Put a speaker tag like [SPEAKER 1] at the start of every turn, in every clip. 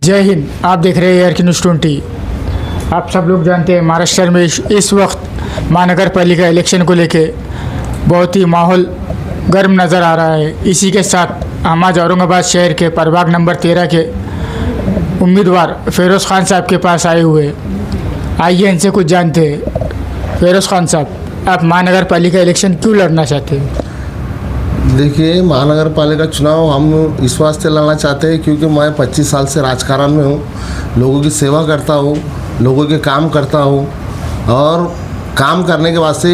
[SPEAKER 1] जय हिंद। आप देख रहे हैं ARK न्यूज़ 20। आप सब लोग जानते हैं महाराष्ट्र में इस वक्त महानगर पालिका इलेक्शन को लेके बहुत ही माहौल गर्म नज़र आ रहा है। इसी के साथ हम आज औरंगाबाद शहर के प्रभाग नंबर 13 के उम्मीदवार फिरोज़ खान साहब के पास आए हुए। आइए इनसे कुछ जानते हैं। फिरोज़ खान साहब, आप महानगर पालिका इलेक्शन क्यों लड़ना चाहते हैं?
[SPEAKER 2] देखिए, महानगर पालिका चुनाव हम इस वास्ते लड़ना चाहते हैं क्योंकि मैं 25 साल से राजकारण में हूँ, लोगों की सेवा करता हूँ, लोगों के काम करता हूँ और काम करने के वास्ते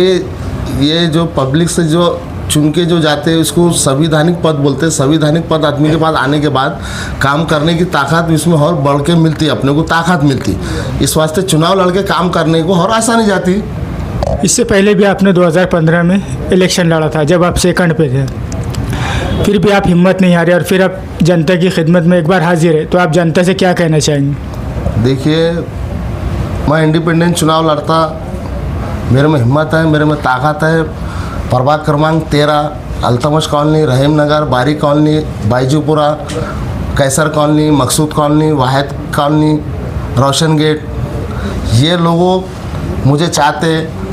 [SPEAKER 2] ये जो पब्लिक से जो चुन के जो जाते हैं उसको संवैधानिक पद बोलते हैं। संवैधानिक पद आदमी के पास आने के बाद काम करने की ताकत इसमें और बढ़ के मिलती है, अपने को ताकत मिलती। इस वास्ते चुनाव लड़के काम करने को और आसानी जाती।
[SPEAKER 1] इससे पहले भी आपने 2015 में इलेक्शन लड़ा था, जब आप सेकंड पे थे। फिर भी आप हिम्मत नहीं हारे और फिर आप जनता की खिदमत में एक बार हाजिर है, तो आप जनता से क्या कहना चाहेंगे?
[SPEAKER 2] देखिए, मैं इंडिपेंडेंट चुनाव लड़ता, मेरे में हिम्मत है, मेरे में ताकत है। प्रभाग क्रमांक 13, अल्तमश कॉलोनी, रहीम नगर, बारी कॉलोनी, बाईजूपुरा, कैसर कॉलोनी, मकसूद कॉलोनी, वाहिद कॉलोनी, रोशन गेट, ये लोगों मुझे चाहते।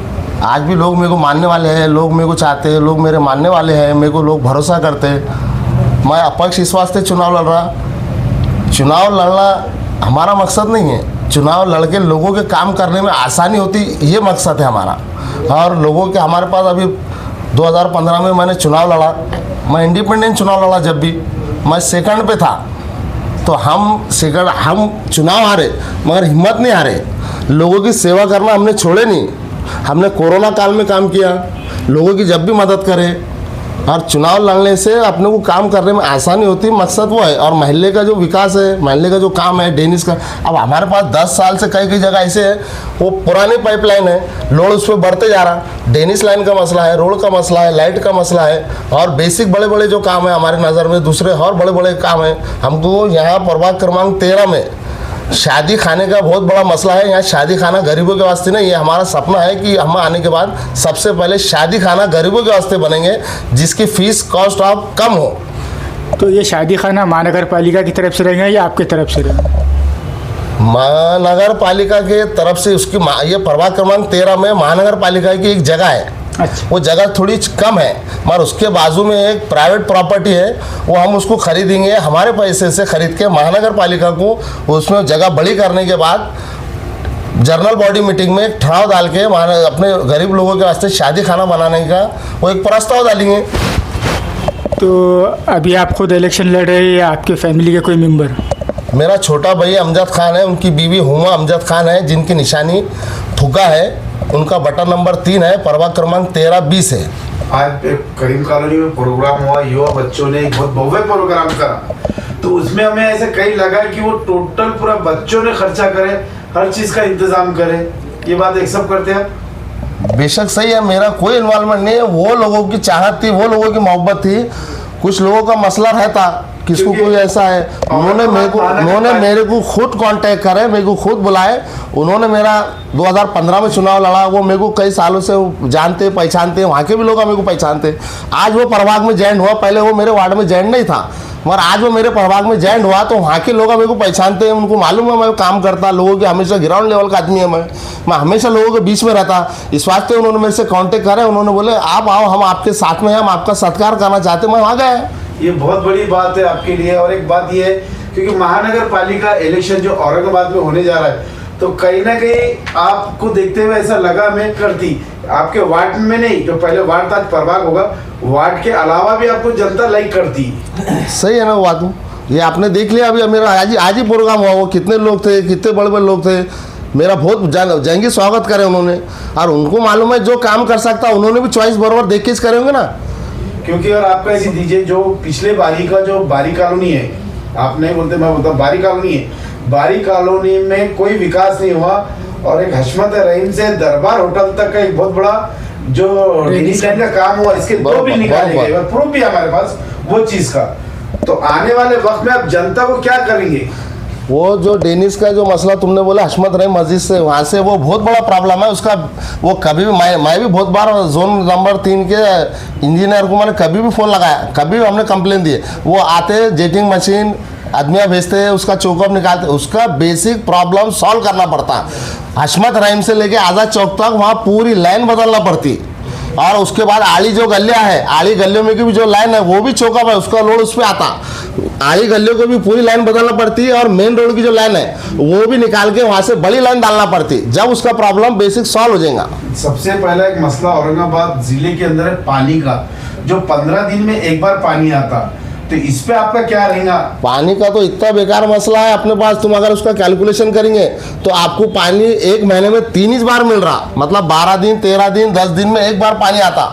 [SPEAKER 2] आज भी लोग मेरे को मानने वाले हैं, लोग मेरे को चाहते हैं, लोग मेरे मानने वाले हैं, मेरे को लोग भरोसा करते हैं। मैं अपक्ष इस वास्ते चुनाव लड़ रहा। चुनाव लड़ना हमारा मकसद नहीं है, चुनाव लड़के लोगों के काम करने में आसानी होती, ये मकसद है हमारा। और लोगों के हमारे पास अभी 2015 में मैंने चुनाव लड़ा, मैं इंडिपेंडेंट चुनाव लड़ा। जब भी मैं सेकंड पे था तो हम चुनाव हारे मगर हिम्मत नहीं हारे। लोगों की सेवा करना हमने छोड़े नहीं। हमने कोरोना काल में काम किया, लोगों की जब भी मदद करें और चुनाव लड़ने से अपने को काम करने में आसानी होती है, मकसद वो है। और महल्ले का जो विकास है, महल्ले का जो काम है, डेनिस का, अब हमारे पास 10 साल से कई जगह ऐसे है वो पुरानी पाइपलाइन है, लोड उस पर बढ़ते जा रहा। डेनिस लाइन का मसला है, रोड का मसला है, लाइट का मसला है और बेसिक बड़े बड़े जो काम है हमारे नज़र में, दूसरे और बड़े बड़े काम है। हमको यहाँ प्रभाग क्रमांक 13 में शादी खाने का बहुत बड़ा मसला है। यहाँ शादी खाना गरीबों के वास्ते नहीं, ये हमारा सपना है कि हम आने के बाद सबसे पहले शादी खाना गरीबों के वास्ते बनेंगे, जिसकी फीस कॉस्ट ऑफ कम हो।
[SPEAKER 1] तो ये शादी खाना महानगर पालिका की तरफ से रहेगा या आपकी तरफ से रहेगा?
[SPEAKER 2] महानगर पालिका के तरफ से उसकी ये प्रभाग क्रमांक 13 में महानगर पालिका की एक जगह है।
[SPEAKER 1] अच्छा।
[SPEAKER 2] वो जगह थोड़ी कम है मगर उसके बाजू में एक प्राइवेट प्रॉपर्टी है, वो हम उसको खरीदेंगे हमारे पैसे से खरीद के। महानगर पालिका को उसमें जगह बड़ी करने के बाद जनरल बॉडी मीटिंग में एक ठराव डाल के अपने गरीब लोगों के वास्ते शादी खाना बनाने का वो एक प्रस्ताव डालेंगे।
[SPEAKER 1] तो अभी आप खुद इलेक्शन लड़ रहे हैं या आपके फैमिली के कोई मेंबर?
[SPEAKER 2] मेरा छोटा भाई अमजद खान है, उनकी बीवी हुमा अमजद खान है, जिनकी निशानी फुका है। उनका बटन नंबर 3 है, प्रभाग क्रमांक 13-20 है।
[SPEAKER 3] आज एक करीम कॉलोनी में प्रोग्राम हुआ, युवा बच्चों ने एक बहुत भव्य प्रोग्राम करा, तो उसमें हमें ऐसे कई लगा कि वो टोटल पूरा बच्चों ने खर्चा करे, हर चीज का इंतजाम करे। ये बात एक्सेप्ट करते हैं?
[SPEAKER 2] बेशक सही है, मेरा कोई इन्वॉल्वमेंट नहीं है। वो लोगों की चाहत थी, वो लोगों की मोहब्बत थी। कुछ लोगों का मसला रहता, किसको कोई ऐसा है, उन्होंने मेरे को खुद कांटेक्ट करे, मेरे को खुद बुलाए। उन्होंने मेरा 2015 में चुनाव लड़ा, वो मेरे को कई सालों से जानते पहचानते, वहाँ के भी लोग मेरे को पहचानते। आज वो प्रभाग में जॉइन हुआ, पहले वो मेरे वार्ड में जॉइन नहीं था, मगर आज वो मेरे प्रभाग में जॉइन हुआ तो वहाँ के लोग मेरे को पहचानते हैं। उनको मालूम है मैं काम करता, लोगों के हमेशा ग्राउंड लेवल का आदमी है। मैं हमेशा लोगों के बीच में रहता। इस वास्ते उन्होंने मेरे से कांटेक्ट करे, उन्होंने बोले आप आओ, हम आपके साथ में हैं, हम आपका सत्कार करना चाहते हैं। मैं वहाँ गया।
[SPEAKER 3] ये बहुत बड़ी बात है आपके लिए। और एक बात ये है, क्योंकि महानगर पालिका इलेक्शन जो औरंगाबाद में होने जा रहा है, तो कहीं ना कहीं आपको देखते हुए ऐसा लगा मैं करती आपके वार्ड में नहीं, जो पहले वार्ड था प्रभाग होगा, वार्ड के अलावा भी आपको जनता लाइक करती।
[SPEAKER 2] सही है ना वो बात? ये आपने देख लिया अभी मेरा आज ही प्रोग्राम हुआ, वो कितने लोग थे, कितने बड़े बड़े लोग थे। मेरा बहुत जंगी स्वागत करे उन्होंने, और उनको मालूम है जो काम कर सकता उन्होंने भी चॉइस बराबर देख के करेंगे ना।
[SPEAKER 3] क्योंकि और आपका ऐसी दीजिए, जो पिछले बारी का जो बारी कॉलोनी है, आप नहीं बोलते मैं बोलता बारी कॉलोनी है, बारी कॉलोनी में कोई विकास नहीं हुआ। और एक हशमत रहीम से दरबार होटल तक का एक बहुत बड़ा जो डेनिस लाइन का काम हुआ, इसके 2 बिल निकाले गए, प्रूफ भी हमारे पास वो चीज का। तो आने वाले वक्त में आप जनता को क्या करेंगे?
[SPEAKER 2] वो जो डेनिस का जो मसला तुमने बोला हशमत रहीम मस्जिद से, वहाँ से वो बहुत बड़ा प्रॉब्लम है उसका। वो कभी भी मैं भी बहुत बार जोन नंबर 3 के इंजीनियर को मैंने कभी भी फ़ोन लगाया, कभी भी हमने कंप्लेन दी है। वो आते जेटिंग मशीन आदमियाँ भेजते हैं, उसका चौकअप निकालते, उसका बेसिक प्रॉब्लम सॉल्व करना पड़ता है। हशमत रहीम से लेके आज़ाद चौक तक वहाँ पूरी लाइन बदलना पड़ती, और उसके बाद आड़ी जो गलियाँ है, आड़ी गलियों में की भी जो लाइन है वो भी चौकअप है, उसका लोड उस पर आता। आड़ी गलियों को भी पूरी लाइन बदलना पड़ती है, और मेन रोड की जो लाइन है वो भी निकाल के वहाँ से बड़ी लाइन डालना पड़ती, जब उसका प्रॉब्लम बेसिक सॉल्व हो जाएगा।
[SPEAKER 3] सबसे पहला एक मसला औरंगाबाद जिले के अंदर है पानी का, जो 15 दिन में एक बार पानी आता, तो इस पे आपका क्या रहेगा?
[SPEAKER 2] पानी का तो इतना बेकार मसला है अपने पास, तुम अगर उसका कैलकुलेशन करेंगे तो आपको पानी एक महीने में 3 ही बार मिल रहा, मतलब 12 दिन 13 दिन 10 दिन में एक बार पानी आता,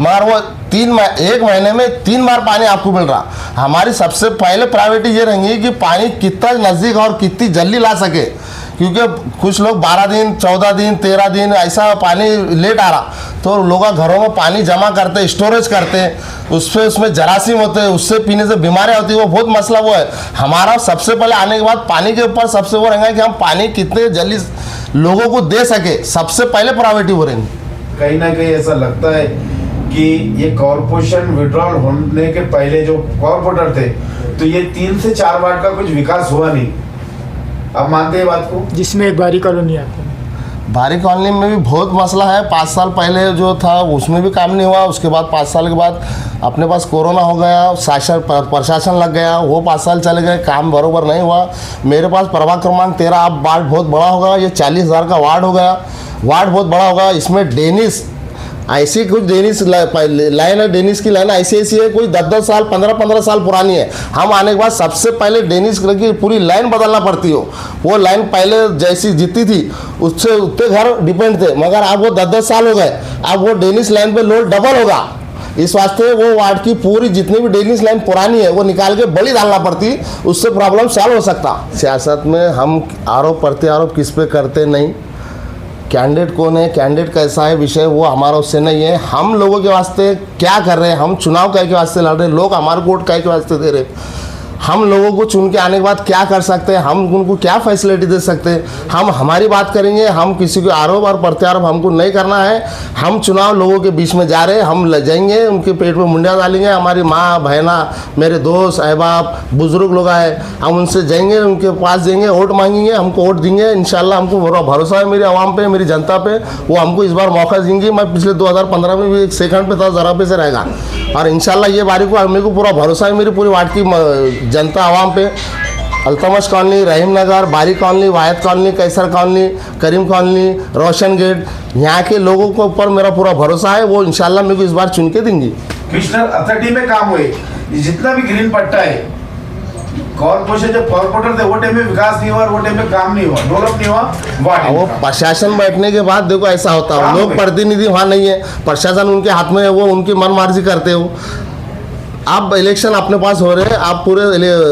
[SPEAKER 2] मगर वो एक महीने में 3 बार पानी आपको मिल रहा। हमारी सबसे पहले प्रायोरिटी ये रहेंगी कि पानी कितना नज़दीक और कितनी जल्दी ला सके, क्योंकि कुछ लोग 12 दिन 14 दिन 13 दिन ऐसा पानी लेट आ रहा, तो लोग घरों में पानी जमा करते, स्टोरेज करते, उसमें जरासीम होते हैं, उससे पीने से बीमारियां होती है, वो बहुत मसला वो है। हमारा सबसे पहले आने के बाद पानी के ऊपर सबसे वो रहेगा कि हम पानी कितने जल्दी लोगों को दे सके, सबसे पहले प्रायोरिटी वो रहेंगी।
[SPEAKER 3] कहीं ना कहीं ऐसा लगता है कि ये कॉर्पोरेशन विड्रॉल होने के पहले जो कॉर्पोरेटर थे, तो ये 3 से 4 वार्ड का कुछ विकास हुआ नहीं, आप मानते हैं बात को?
[SPEAKER 1] जिसमें एक बारी कॉलोनी आती है,
[SPEAKER 2] बारी कॉलोनी में भी बहुत मसला है। 5 साल पहले जो था उसमें भी काम नहीं हुआ, उसके बाद 5 साल के बाद अपने पास कोरोना हो गया, शासन प्रशासन लग गया, वो 5 साल चले गए, काम बरोबर नहीं हुआ। मेरे पास प्रभाग क्रमांक 13 अब वार्ड बहुत बड़ा होगा, ये 40,000 का वार्ड हो गया, वार्ड बहुत बड़ा होगा। इसमें डेनिस ऐसी कुछ डेनिस लाइन है, डेनिस की लाइन ऐसी है, कोई 10-10 साल 15-15 साल पुरानी है। हम आने के बाद सबसे पहले डेनिस की पूरी लाइन बदलना पड़ती हो, वो लाइन पहले जैसी जितनी थी उससे उतने घर डिपेंड थे, मगर अब वो 10-10 साल हो गए, अब वो डेनिस लाइन पे लोड डबल होगा। इस वास्ते वो वार्ड की पूरी जितनी भी डेनिस लाइन पुरानी है वो निकाल के बड़ी डालना पड़ती, उससे प्रॉब्लम सॉल्व हो सकता। सियासत में हम आरोप प्रत्यारोप किस पे करते नहीं, कैंडिडेट कौन है, कैंडिडेट कैसा है, विषय वो हमारा उससे नहीं है। हम लोगों के वास्ते क्या कर रहे हैं, हम चुनाव काय के वास्ते लड़ रहे हैं, लोग हमारे वोट काय के वास्ते दे रहे हैं, हम लोगों को चुन के आने के बाद क्या कर सकते हैं, हम उनको क्या फैसिलिटी दे सकते हैं, हम हमारी बात करेंगे। हम किसी को आरोप और प्रत्यारोप हमको नहीं करना है। हम चुनाव लोगों के बीच में जा रहे हैं, हम ले जाएंगे, उनके पेट में मुंडिया डालेंगे। हमारी माँ बहना, मेरे दोस्त अहबाब बुजुर्ग लोग आए, हम उनसे जाएंगे, उनके पास जाएंगे, वोट मांगेंगे, हमको वोट देंगे। इंशाल्लाह हमको भरोसा है मेरी आवाम पे, मेरी जनता पे, वो हमको इस बार मौका देंगी। मैं पिछले 2015 में भी 1 सेकंड पे था, ज़रा पे से रहेगा, और इंशाल्लाह ये बारी को मेरे को पूरा भरोसा है मेरी पूरी वार्ड की जनता आवाम पे। अल्तमश कॉलोनी, रहीम नगर, बारी कॉलोनी, वायद कॉलोनी, कैसर कॉलोनी, करीम कॉलोनी, रोशन गेट, यहाँ के लोगों के ऊपर मेरा पूरा भरोसा है, वो इंशाल्लाह मेरे को इस बार चुन के देंगी।
[SPEAKER 3] कमिश्नर अथॉरिटी में काम हुए, जितना भी ग्रीन पट्टा है, कॉर्पोरेशन जब कॉर्पोरेटर थे वो टाइम में विकास नहीं हुआ, वो टाइम में काम नहीं हुआ, डेवलप नहीं हुआ वार्ड।
[SPEAKER 2] वो प्रशासन बैठने के बाद देखो ऐसा होता है, लोग प्रतिनिधि वहाँ नहीं है, प्रशासन उनके हाथ में है, वो उनकी मनमर्जी करते हो। अब इलेक्शन अपने पास हो रहे हैं, आप पूरे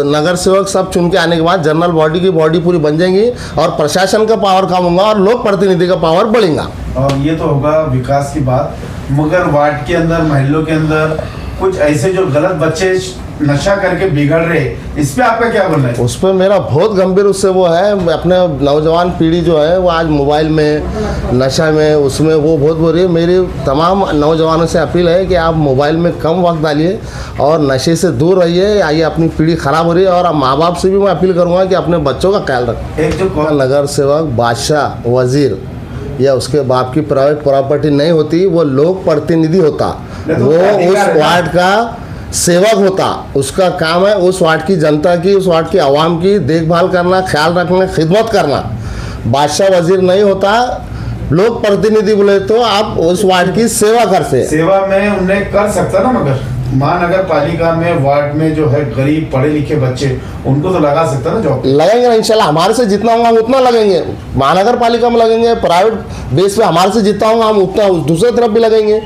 [SPEAKER 2] नगर सेवक सब चुन के आने के बाद जनरल बॉडी की बॉडी पूरी बन जाएंगी, और प्रशासन का पावर कम होगा और लोक प्रतिनिधि का पावर बढ़ेगा।
[SPEAKER 3] और ये तो होगा विकास की बात, मगर वार्ड के अंदर, महल्लों के अंदर कुछ ऐसे जो गलत बच्चे नशा करके बिगड़ रहे, इस पे आपका क्या बोलना है?
[SPEAKER 2] उस पर मेरा बहुत गंभीर उससे वो है, अपने नौजवान पीढ़ी जो है वो आज मोबाइल में, नशा में, उसमें वो बहुत हो रही है। मेरी तमाम नौजवानों से अपील है कि आप मोबाइल में कम वक्त डालिए और नशे से दूर रहिए, ये अपनी पीढ़ी ख़राब हो रही है। और माँ बाप से भी मैं अपील करूँगा कि अपने बच्चों का ख्याल रखें।
[SPEAKER 3] एक जो
[SPEAKER 2] नगर सेवक, बादशाह, वजीर या उसके बाप की प्राइवेट प्रॉपर्टी नहीं होती, वो लोक प्रतिनिधि होता, वो उस वार्ड का सेवक होता। उसका काम है उस वार्ड की जनता की, उस वार्ड की आवाम की देखभाल करना, ख्याल रखना, खिदमत करना। बादशाह वजीर नहीं होता, लोक प्रतिनिधि बोले तो आप उस वार्ड की सेवा करते।
[SPEAKER 3] सेवा में उन्हें कर सकता ना, मगर महानगर पालिका में वार्ड में जो है गरीब पढ़े लिखे बच्चे, उनको तो लगा सकता ना जॉब।
[SPEAKER 2] लगेंगे ना इंशाल्लाह, हमारे से जितना होगा हम उतना लगेंगे, महानगर पालिका में लगेंगे, प्राइवेट बेस पे हमारे से जितना होगा हम उतना दूसरी तरफ भी लगेंगे।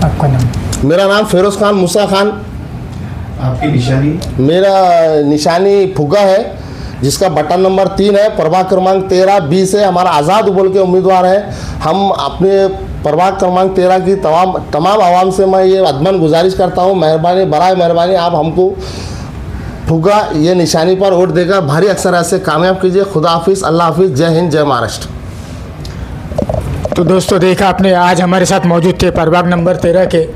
[SPEAKER 1] आपका नाम?
[SPEAKER 2] मेरा नाम फिरोज खान मूसा खान।
[SPEAKER 3] आपकी निशानी?
[SPEAKER 2] मेरा निशानी फुग्गा है, जिसका बटन नंबर 3 है, प्रभाग क्रमांक 13B से हमारा आज़ाद बोल के उम्मीदवार है। हम अपने प्रभाग क्रमांक 13 की तमाम आवाम से मैं ये अदमन गुजारिश करता हूँ, मेहरबानी, बराए मेहरबानी आप हमको फुग्गा ये निशानी पर वोट देकर भारी अक्सर से कामयाब कीजिए। खुदा हाफिज़, अल्लाह हाफिज़, जय हिंद, जय महाराष्ट्र।
[SPEAKER 1] तो दोस्तों देखा आपने, आज हमारे साथ मौजूद थे प्रभाग नंबर 13 के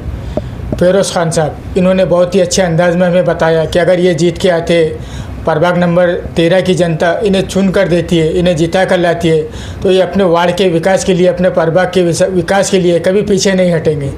[SPEAKER 1] फेरोज़ खान साहब, इन्होंने बहुत ही अच्छे अंदाज में हमें बताया कि अगर ये जीत के आते, प्रभाग नंबर 13 की जनता इन्हें चुन कर देती है, इन्हें जिता कर लाती है, तो ये अपने वार्ड के विकास के लिए, अपने प्रभाग के विकास के लिए कभी पीछे नहीं हटेंगे।